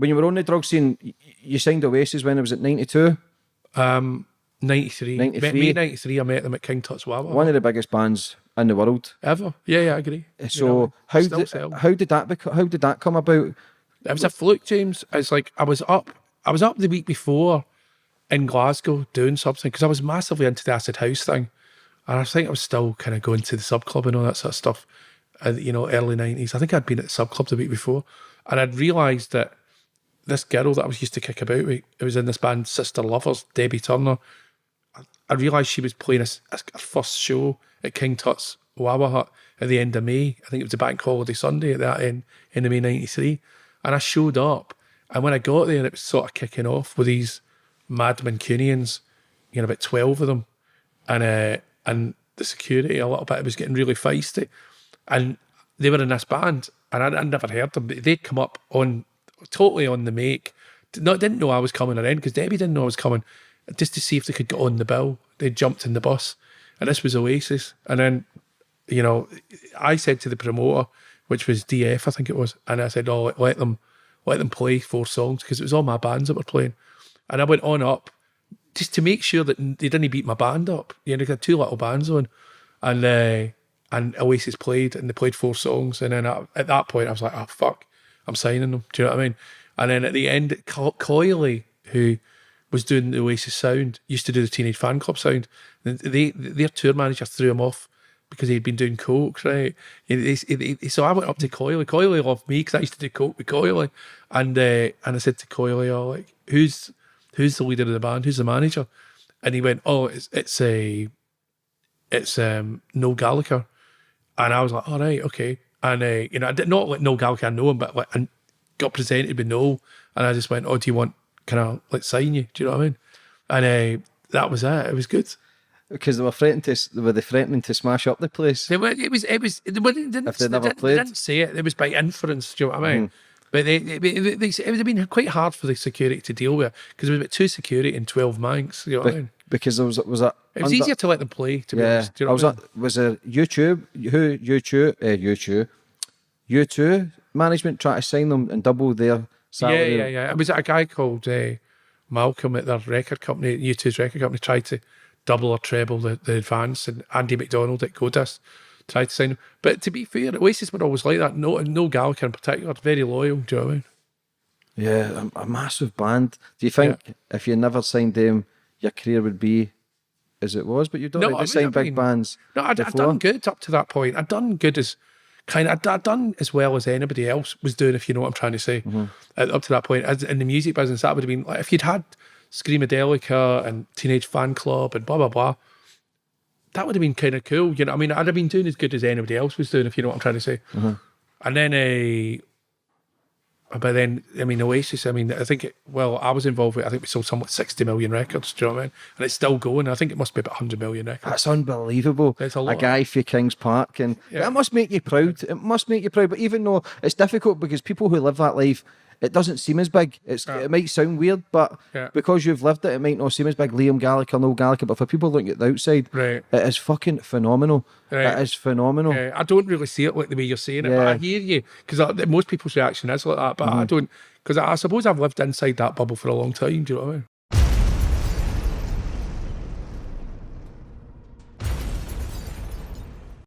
when you were on the drug scene, you signed Oasis when it was at 92? 93. 93. May 93, I met them at King Tut's Wawa. One of the biggest bands in the world. Ever. Yeah, I agree. So how did that come about? It was a fluke, James. It's like I was up the week before in Glasgow doing something because I was massively into the acid house thing. And I think I was still kind of going to the sub club and all that sort of stuff, early 90s. I think I'd been at the sub club the week before. And I'd realised that this girl that I was used to kick about with, it was in this band, Sister Lovers, Debbie Turner. I realised she was playing her first show at King Tut's Wawa Hut at the end of May. I think it was a bank holiday Sunday at that end of May 93. And I showed up. And when I got there, it was sort of kicking off with these mad Mancunians, about 12 of them. And the security a little bit, it was getting really feisty. And they were in this band, and I'd never heard them. They'd come up totally on the make. Didn't know I was coming or in, because Debbie didn't know I was coming, just to see if they could get on the bill. They jumped in the bus, and this was Oasis. And then, I said to the promoter, which was DF, I think it was, and I said, "Oh, let them play 4 songs," because it was all my bands that were playing. And I went on up just to make sure that they didn't beat my band up. They had 2 little bands on, and Oasis played, and they played 4 songs. And then at that point, I was like, "Oh fuck, I'm signing them." Do you know what I mean? And then at the end, Coyley, who was doing the Oasis sound, used to do the Teenage Fan Club sound. Their tour manager threw him off because he'd been doing coke, right? So I went up to Coyley. Coyley loved me because I used to do coke with Coyley, and I said to Coyley, "Oh, like who's the leader of the band? Who's the manager?" And he went, "Oh, it's Noel Gallagher." And I was like, "All right, okay." And I did not let Noel Gallagher know him, but I got presented with Noel, and I just went, "Oh, do you want? Can I sign you?" Do you know what I mean? And that was it. It was good. Because they were threatening to smash up the place. They didn't say it. It was by inference. Do you know what I mean? But it would have been quite hard for the security to deal with, because there was about 2 security and 12 Manx. You know what I mean? Because there was that. It was easier to let them play. To be honest. Do you know what I mean? Was there U2 management trying to sign them and double their salary? Yeah. It was a guy called Malcolm at their record company, U2's record company, tried to double or treble the advance, and Andy McDonald at Godis tried to sign him. But to be fair, Oasis were always like that. No Gallagher in particular, very loyal. Do you know what I mean? Yeah, a massive band. Do you think if you never signed them, your career would be as it was? But you don't really sign big bands. No, I'd done good up to that point. I'd done good I'd done as well as anybody else was doing, if you know what I'm trying to say. Up to that point, in the music business, that would have been like, if you'd had Screamadelica and Teenage Fan Club and blah blah blah, that would have been kind of cool. You know, I mean, I'd have been doing as good as anybody else was doing, if you know what I'm trying to say. And then, but then, I mean, Oasis, I mean, I think, I was involved with, I think we sold somewhat 60 million records, do you know what I mean? And it's still going. I think it must be about 100 million records. That's unbelievable. It's a lot. A guy for Kings Park, and that must make you proud. It must make you proud. But even though it's difficult, because people who live that life, it doesn't seem as big. It might sound weird, but because you've lived it, it might not seem as big. Liam Gallagher, Noel Gallagher, but for people looking at the outside, it is fucking phenomenal. It is phenomenal. I don't really see it like the way you're saying it, but I hear you, because most people's reaction is like that, but I don't, because I suppose I've lived inside that bubble for a long time, do you know what I mean?